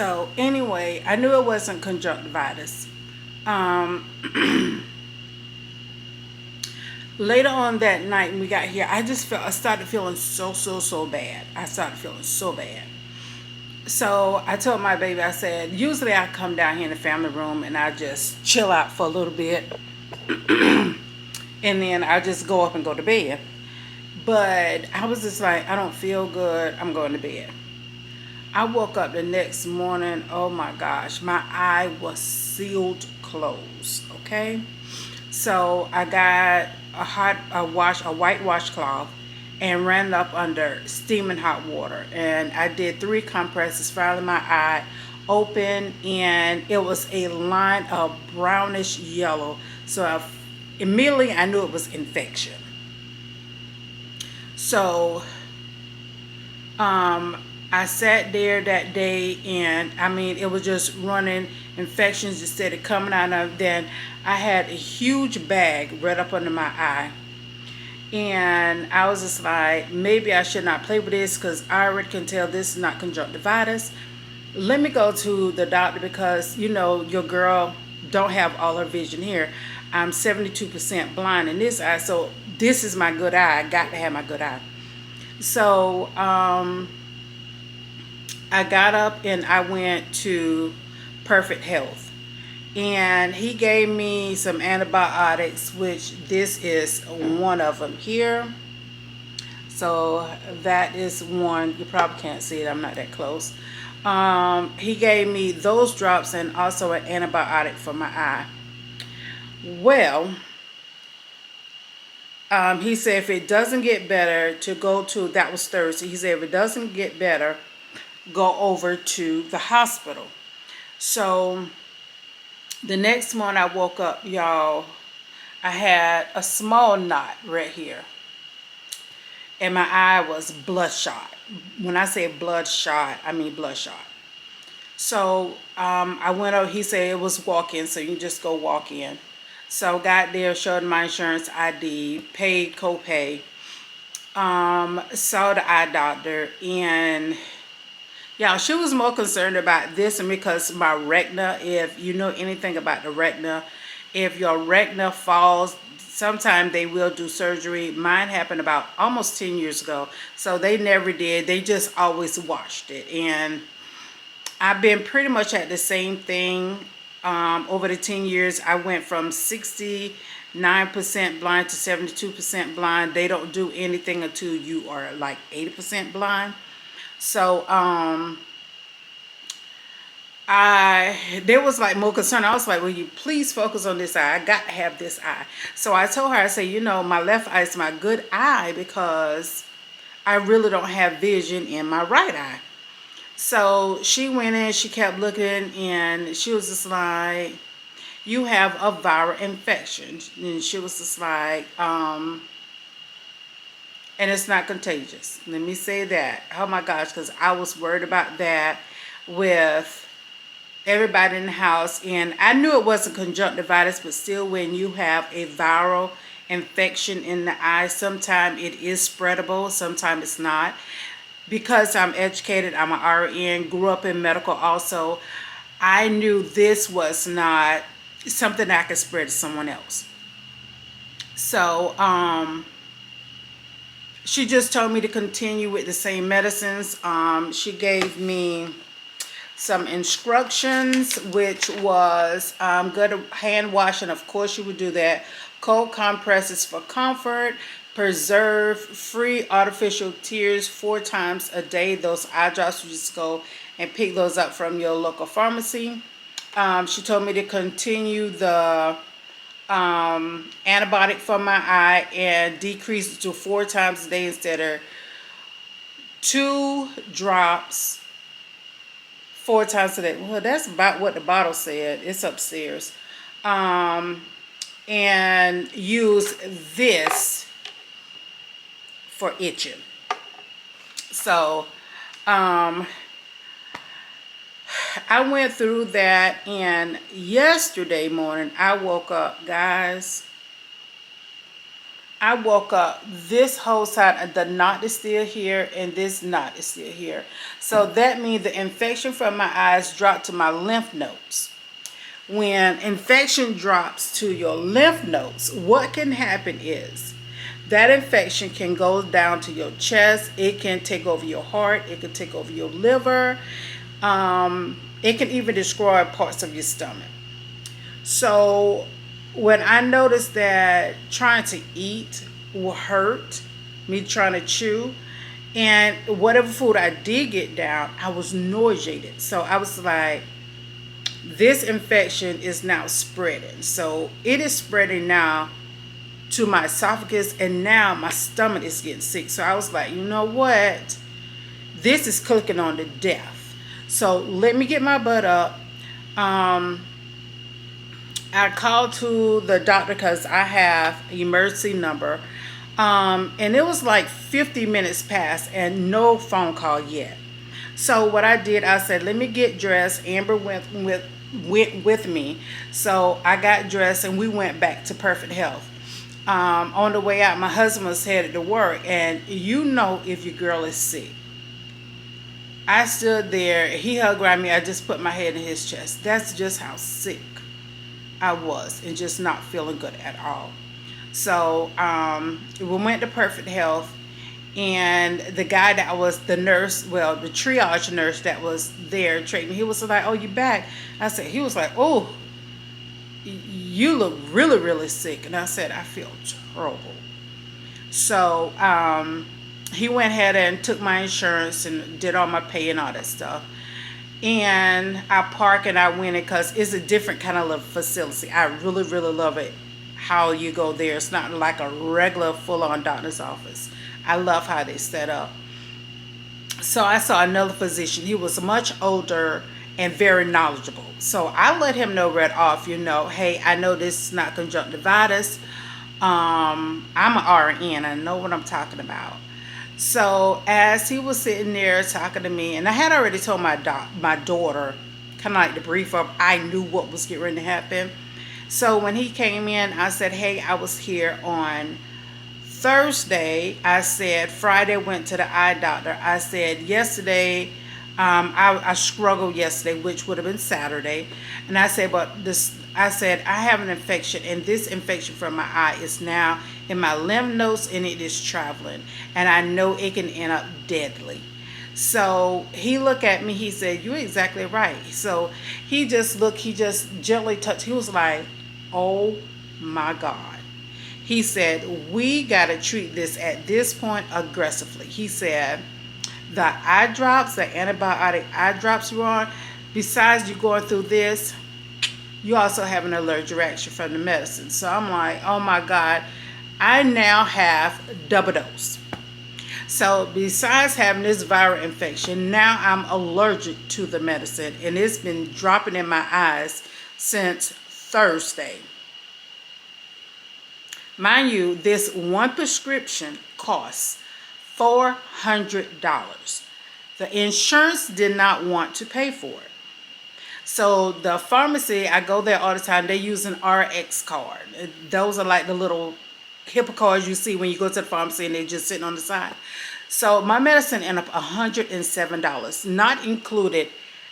So anyway, I knew it wasn't conjunctivitis. Um, Later on that night when we got here, I started feeling so bad. I started feeling so bad. So I told my baby, I said, usually I come down here in the family room and I just chill out for a little bit, and then I just go up and go to bed. But I was just like, I don't feel good. I'm going to bed. I woke up the next morning. Oh my gosh, my eye was sealed closed. Okay, so I got a white washcloth, and ran up under steaming hot water, and I did 3 compresses. Finally, my eye open, and it was a line of brownish yellow. So immediately I knew it was infection. So um, I sat there that day, and I mean, it was just running. Infections just started coming out of. Then I had a huge bag right up under my eye, and I was just like, maybe I should not play with this because I already can tell this is not conjunctivitis. Let me go to the doctor because your girl don't have all her vision here. I'm 72% blind in this eye, so this is my good eye. I got to have my good eye. So I got up and I went to Perfect Health, and he gave me some antibiotics, which this is one of them here. So that is one. You probably can't see it, I'm not that close. He gave me those drops and also an antibiotic for my eye. Well, he said if it doesn't get better, to go to, that was Thursday, he said if it doesn't get better, go over to the hospital. So the next morning I woke up, y'all, I had a small knot right here, and my eye was bloodshot. When I say bloodshot, I mean bloodshot. So I went out. He said it was walk-in, so you can just go walk in. So got there, showed my insurance ID, paid copay, saw the eye doctor, and yeah, she was more concerned about this, and because my retina, if you know anything about the retina, if your retina falls, sometimes they will do surgery. Mine happened about almost 10 years ago, so they never did. They just always watched it, and I've been pretty much at the same thing over the 10 years. I went from 69% blind to 72% blind. They don't do anything until you are like 80% blind. So they was like more concerned. I was like, will you please focus on this eye? I got to have this eye. So I told her, I said, my left eye is my good eye because I really don't have vision in my right eye. So she went in, she kept looking, and she was just like, you have a viral infection. And she was just like, and it's not contagious. Let me say that. Oh my gosh, because I was worried about that with everybody in the house. And I knew it wasn't conjunctivitis, but still, when you have a viral infection in the eye, sometimes it is spreadable, sometimes it's not. Because I'm educated, I'm an RN, grew up in medical also, I knew this was not something I could spread to someone else. So, she just told me to continue with the same medicines. She gave me some instructions, which was good hand washing. Of course, you would do that. Cold compresses for comfort. Preserve free artificial tears 4 times a day. Those eye drops, you just go and pick those up from your local pharmacy. She told me to continue the antibiotic for my eye and decrease it to 4 times a day instead of 2 drops 4 times a day. Well, that's about what the bottle said. It's upstairs. And use this for itching. So I went through that, and yesterday morning I woke up, guys, I woke up this whole side, the knot is still here and this knot is still here. So that means the infection from my eyes dropped to my lymph nodes. When infection drops to your lymph nodes, what can happen is that infection can go down to your chest. It can take over your heart. It can take over your liver. It can even destroy parts of your stomach. So when I noticed that trying to eat will hurt, me trying to chew, and whatever food I did get down, I was nauseated. So I was like, this infection is now spreading. So it is spreading now to my esophagus, and now my stomach is getting sick. So I was like, you know what? This is clicking on to death. So let me get my butt up. I called to the doctor because I have an emergency number. And it was like 50 minutes past and no phone call yet. So what I did, I said, let me get dressed. Amber went with me. So I got dressed and we went back to Perfect Health. On the way out, my husband was headed to work. And you know if your girl is sick. I stood there. He hugged around me. I just put my head in his chest. That's just how sick I was and just not feeling good at all. So we went to Perfect Health, and the guy that was the nurse, well, the triage nurse that was there treating me, he was like, oh, you back? I said, he was like, oh, you look really, really sick. And I said, I feel terrible. So he went ahead and took my insurance and did all my pay and all that stuff. And I park and I went in because it's a different kind of facility. I really, really love it. How you go there. It's not like a regular full-on doctor's office. I love how they set up. So I saw another physician. He was much older and very knowledgeable. So I let him know right off, hey, I know this is not conjunctivitis. I'm an RN. I know what I'm talking about. So as he was sitting there talking to me, and I had already told my daughter, kind of like the brief up, I knew what was getting ready to happen. So when he came in, I said, hey, I was here on Thursday. I said, Friday went to the eye doctor. I said, yesterday, I struggled yesterday, which would have been Saturday. And I said, I have an infection, and this infection from my eye is now in my lymph nodes, and it is traveling. And I know it can end up deadly. So he looked at me, he said, you're exactly right. So he just gently touched. He was like, oh my God. He said, we got to treat this at this point aggressively. He said, the eye drops, the antibiotic eye drops you're on, besides you going through this, you also have an allergic reaction from the medicine. So I'm like, oh my God, I now have double dose. So besides having this viral infection, now I'm allergic to the medicine, and it's been dropping in my eyes since Thursday. Mind you, this one prescription costs $400. The insurance did not want to pay for it. So the pharmacy, I go there all the time, they use an RX card. Those are like the little HIPAA cards you see when you go to the pharmacy and they're just sitting on the side. So my medicine ended up $107, not included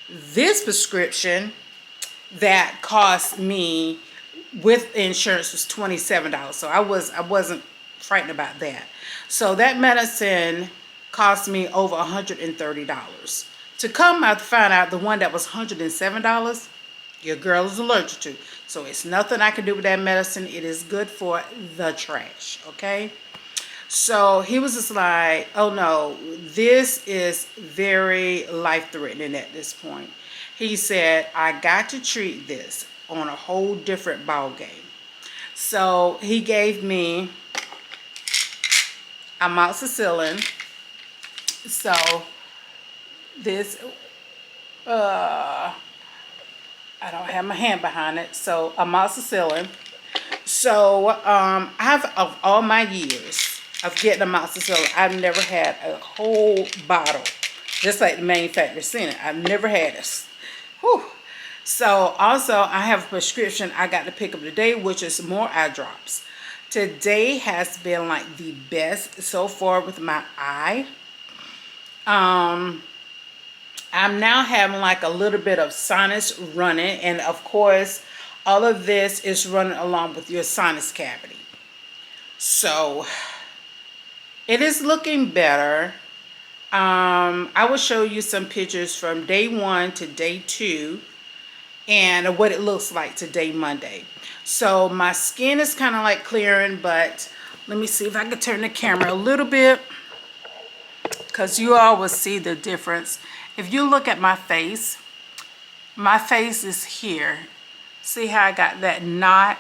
this prescription that cost me with insurance was $27. So I wasn't frightened about that. So that medicine cost me over $130. To come out to find out the one that was $107, your girl is allergic to. So it's nothing I can do with that medicine. It is good for the trash, okay? So he was just like, oh no, this is very life-threatening at this point. He said, I got to treat this on a whole different ball game. So he gave me amoxicillin. So this, I don't have my hand behind it. So amoxicillin. So of all my years of getting amoxicillin, I've never had a whole bottle, just like the manufacturer sent it. I've never had this. Whew. So also I have a prescription I got to pick up today, which is more eye drops. Today has been like the best so far with my eye. I'm now having like a little bit of sinus running, and of course all of this is running along with your sinus cavity. So it is looking better. I will show you some pictures from day 1 to day 2 and what it looks like today, Monday. So my skin is kind of like clearing, but let me see if I can turn the camera a little bit, because you all will see the difference. If you look at my face is here. See how I got that knot?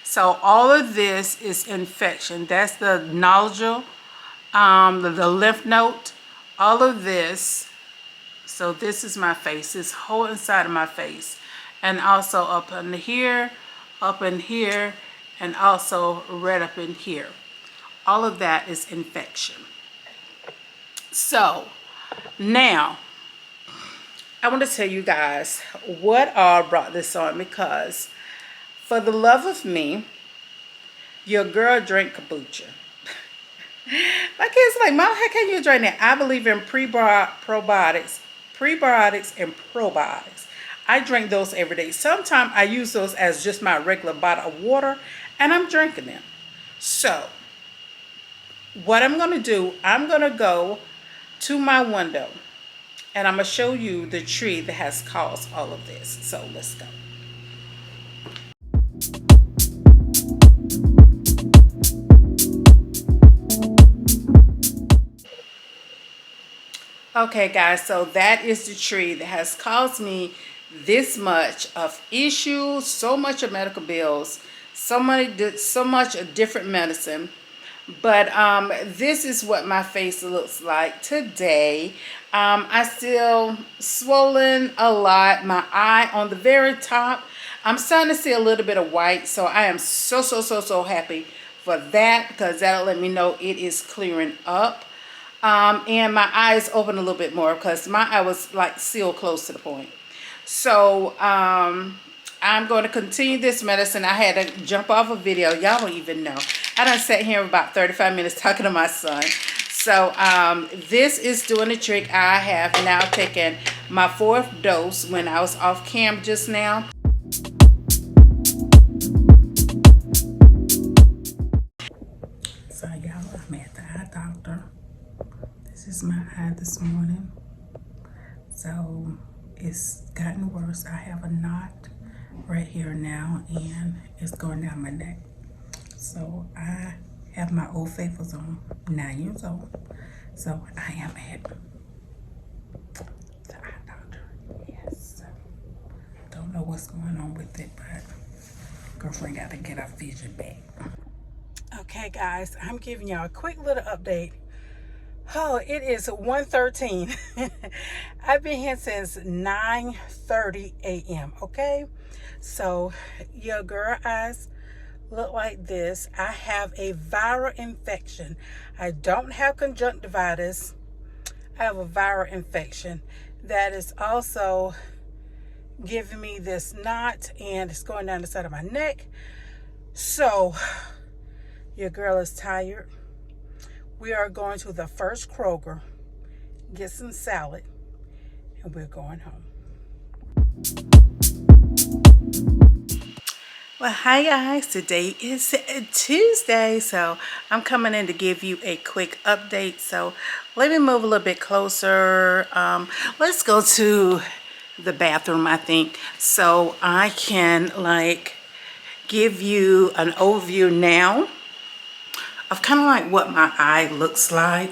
So all of this is infection. That's the nodule, the lymph node, all of this. So this is my face, this whole inside of my face. And also up in here, and also right up in here. All of that is infection. So now I want to tell you guys what all brought this on, because for the love of me, your girl drank kombucha. My kids like, Mom, how can you drink that? I believe in prebiotics and probiotics. I drink those every day. Sometimes I use those as just my regular bottle of water, and I'm drinking them. So what I'm going to do, I'm going to go to my window, and I'm going to show you the tree that has caused all of this. So let's go. Okay guys, so that is the tree that has caused me this much of issues, so much of medical bills, so much of different medicine. But this is what my face looks like today. I still swollen a lot. My eye on the very top, I'm starting to see a little bit of white. So I am so happy for that, because that'll let me know it is clearing up. And my eyes open a little bit more, because my eye was like sealed close to the point. So I'm going to continue this medicine. I had to jump off a video. Y'all don't even know. I done sat here about 35 minutes talking to my son. So this is doing the trick. I have now taken my 4th dose when I was off cam just now. So y'all, I'm at the eye doctor. This is my eye this morning. So it's gotten worse. I have a knot right here now, and it's going down my neck. So I have my Old Faithfuls on, 9 years old. So I am at the eye doctor. Yes. Don't know what's going on with it, but girlfriend got to get our vision back. Okay guys, I'm giving y'all a quick little update. Oh, it is 1:13. I've been here since 9:30 a.m. Okay, so your girl eyes look like this. I have a viral infection. I don't have conjunctivitis. I have a viral infection that is also giving me this knot, and it's going down the side of my neck. So your girl is tired. We are going to the first Kroger, get some salad, and we're going home. Well, hi guys. Today is Tuesday, so I'm coming in to give you a quick update. So let me move a little bit closer. Let's go to the bathroom, I think, so I can like give you an overview now of kind of like what my eye looks like.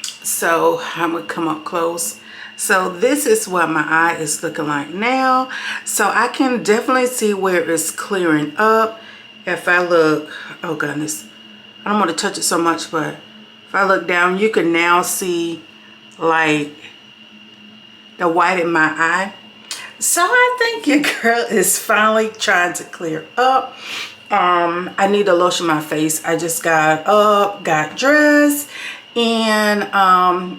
So I'm gonna come up close. So this is what my eye is looking like now. So I can definitely see where it's clearing up. If I look, oh goodness, I don't want to touch it so much, but if I look down, you can now see like the white in my eye. So I think your girl is finally trying to clear up. I need to lotion my face. I just got up, got dressed, and I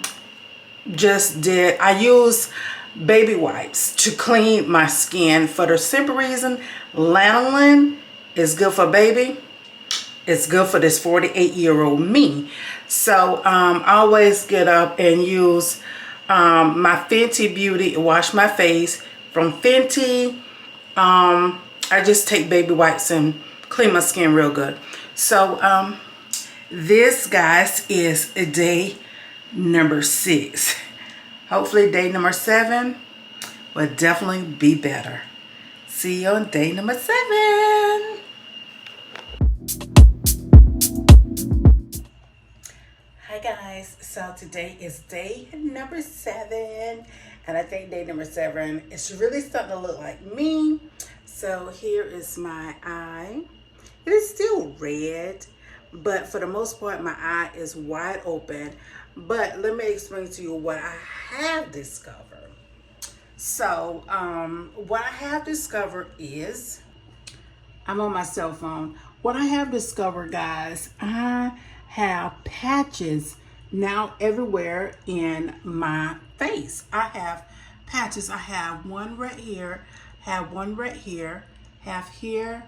use baby wipes to clean my skin for the simple reason lanolin It's good for baby. It's good for this 48-year-old me. So I always get up and use my Fenty Beauty Wash My Face from Fenty. I just take baby wipes and clean my skin real good. So this, guys, is day number 6. Hopefully day number 7 will definitely be better. See you on day number 7. Hi guys, so today is day number 7, and I think day number 7 is really starting to look like me. So here is my eye. It is still red, but for the most part my eye is wide open. But let me explain to you what I have discovered. So what I have discovered is, I'm on my cell phone. What I have discovered, guys, I have patches now everywhere in my face. I have patches. I have one right here, have one right here, have here,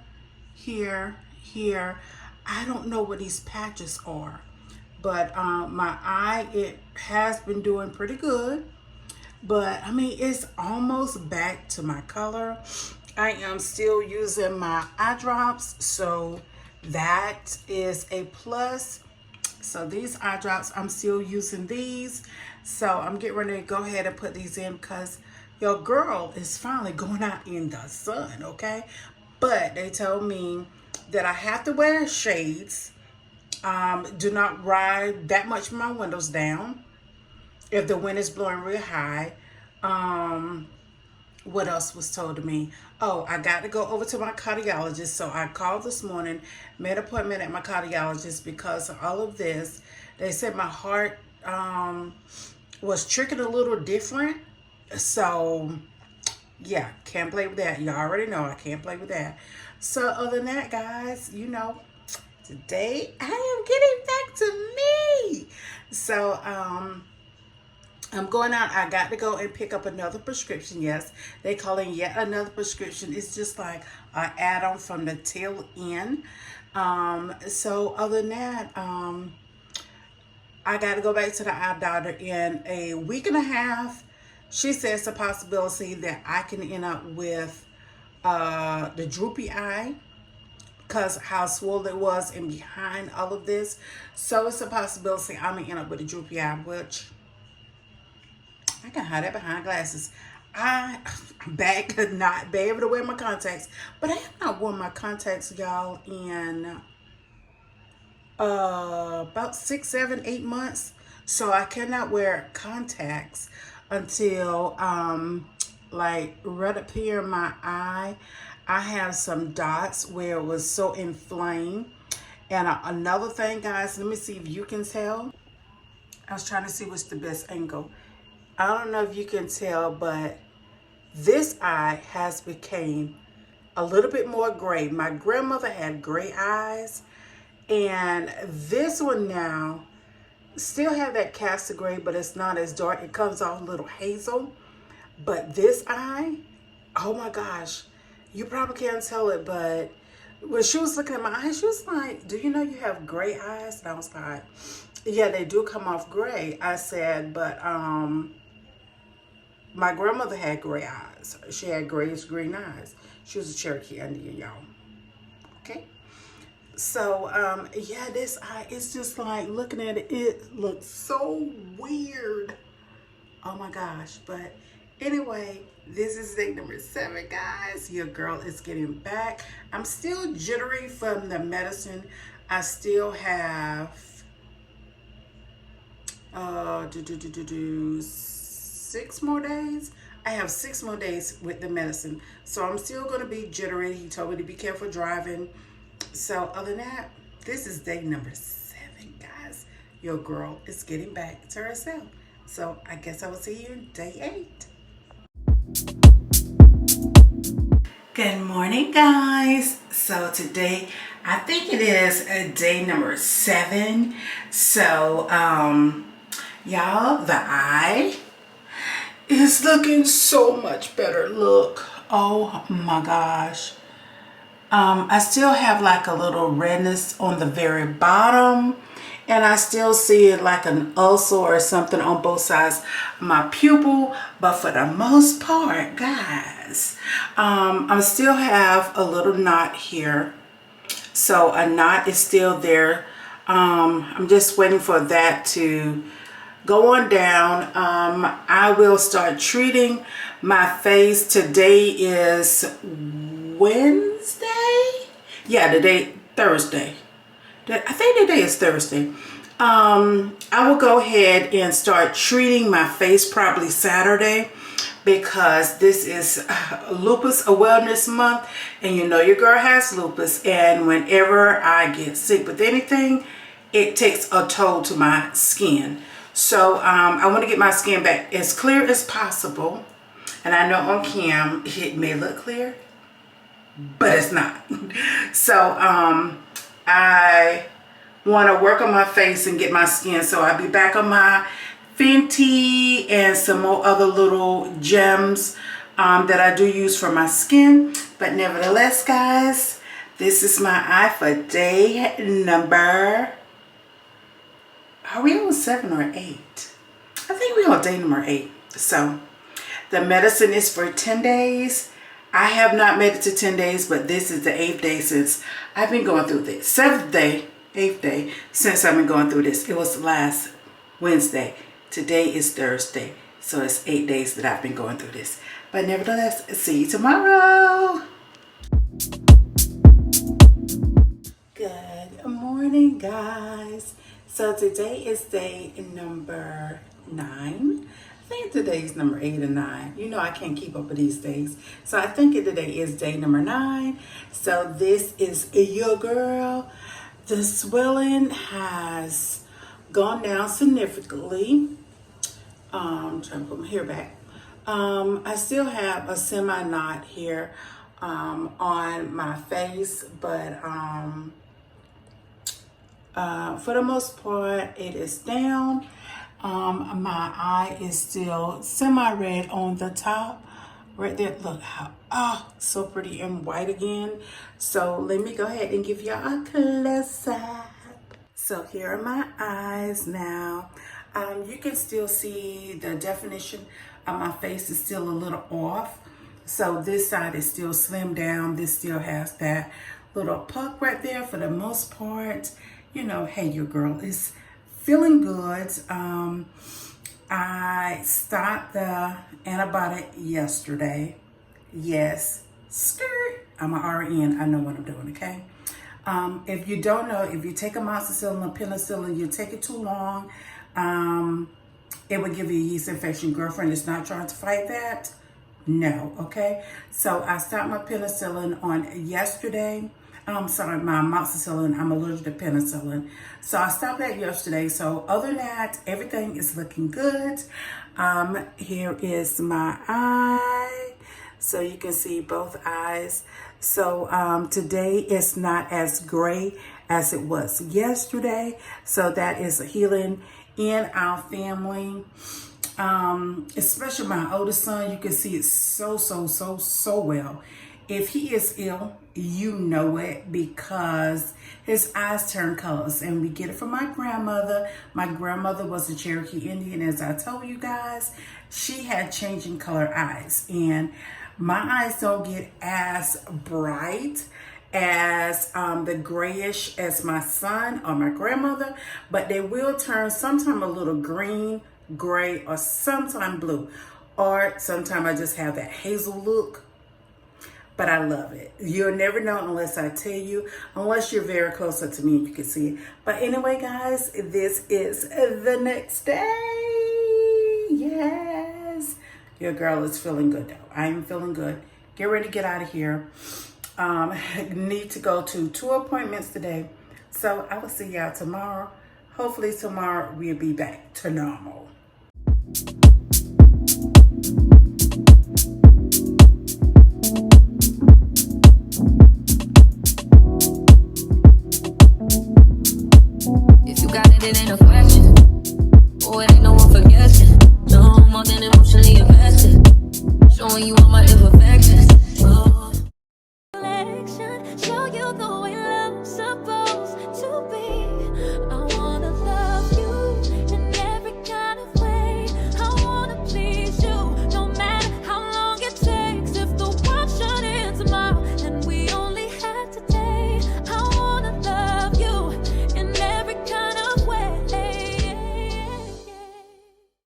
here, here. I don't know what these patches are, but my eye, it has been doing pretty good. But I mean, it's almost back to my color. I am still using my eye drops, so that is a plus. So these eye drops, I'm still using these. So I'm getting ready to go ahead and put these in because your girl is finally going out in the sun, okay? But they told me that I have to wear shades. Do not ride that much of my windows down if the wind is blowing real high. What else was told to me? Oh, I got to go over to my cardiologist. So I called this morning, made an appointment at my cardiologist because of all of this. They said my heart was tricking a little different. So yeah, can't play with that. You already know I can't play with that. So other than that, guys, you know, today I am getting back to me. So I'm going out. I got to go and pick up another prescription. Yes, they calling yet another prescription. It's just like an add-on from the tail end. So other than that, I got to go back to the eye doctor in a week and a half. She says a possibility that I can end up with the droopy eye because how swollen it was and behind all of this. So it's a possibility I'm going to end up with a droopy eye, which I can hide that behind glasses. I'm back to not be able to wear my contacts, but I have not worn my contacts, y'all, in about 6, 7, 8 months. So I cannot wear contacts until like right up here in my eye, I have some dots where it was so inflamed. And another thing, guys, let me see if you can tell. I was trying to see what's the best angle. I don't know if you can tell, but this eye has become a little bit more gray. My grandmother had gray eyes, and this one now still have that castor gray, but it's not as dark. It comes off a little hazel. But this eye, oh my gosh, you probably can't tell it, but when she was looking at my eyes, she was like, do you know you have gray eyes? And I was like, yeah, they do come off gray. I said, but my grandmother had gray eyes. She had grayish green eyes. She was a Cherokee Indian, y'all. Okay? So, yeah, this eye, it's just like looking at it, it looks so weird. Oh my gosh. But anyway, this is day number 7, guys. Your girl is getting back. I'm still jittery from the medicine. I still have 6 more days. I have 6 more days with the medicine. So I'm still going to be jittery. He told me to be careful driving. So other than that, this is day number 7, guys. Your girl is getting back to herself. So I guess I will see you in day 8. Good morning, guys. So today, I think it is day number 7. So, y'all, the eye is looking so much better. Look, oh my gosh. I still have like a little redness on the very bottom, and I still see it like an ulcer or something on both sides of my pupil. But for the most part, guys, I still have a little knot here. So a knot is still there. I'm just waiting for that to go on down. I will start treating my face. Today is Wednesday? Yeah, today, Thursday. I think today is Thursday. I will go ahead and start treating my face probably Saturday, because this is lupus awareness month, and you know your girl has lupus, and whenever I get sick with anything, it takes a toll to my skin. So I want to get my skin back as clear as possible. And I know on cam it may look clear, but it's not. So I want to work on my face and get my skin. So I'll be back on my Fenty and some more other little gems that I do use for my skin. But nevertheless, guys, this is my eye for day number, are we on 7 or 8? I think we're on day number 8. So the medicine is for 10 days. I have not made it to 10 days, but this is the 8th day since I've been going through this. 7th day, 8th day since I've been going through this. It was last Wednesday. Today is Thursday. So it's 8 days that I've been going through this. But nevertheless, see you tomorrow. Good morning, guys. So today is day number 9. I think today's number 8 and 9. You know I can't keep up with these days. So I think today is day number 9. So this is your girl. The swelling has gone down significantly. I'm trying to put my hair back. I still have a semi knot here on my face, but for the most part it is down. My eye is still semi-red on the top right there. Look how so pretty and white again. So let me go ahead and give y'all a close up. So here are my eyes now. You can still see the definition of my face is still a little off. So this side is still slimmed down. This still has that little puck right there. For the most part, you know, hey, your girl is feeling good. I stopped the antibiotic yesterday. Yes, skirt. I'm an RN. I know what I'm doing, okay? If you don't know, if you take amoxicillin or penicillin, you take it too long, it would give you a yeast infection. Girlfriend is not trying to fight that. No, okay? So I stopped my penicillin on yesterday. I'm sorry, my amoxicillin. I'm allergic to penicillin. So I stopped that yesterday. So other than that, everything is looking good. Here is my eye. So you can see both eyes. So today is not as gray as it was yesterday. So that is a healing in our family. Especially my oldest son, you can see it so well. If he is ill, you know it, because his eyes turn colors, and we get it from my grandmother. My grandmother was a Cherokee Indian, as I told you guys. She had changing color eyes, and my eyes don't get as bright as the grayish as my son or my grandmother, but they will turn sometime a little green, gray, or sometime blue, or sometime I just have that hazel look. But I love it. You'll never know unless I tell you, unless you're very close up to me and you can see it. But anyway, guys, this is the next day. Yes. Your girl is feeling good, though. I am feeling good. Get ready to get out of here. Need to go to 2 appointments today. So I will see y'all tomorrow. Hopefully tomorrow we'll be back to normal. If you got it, it ain't a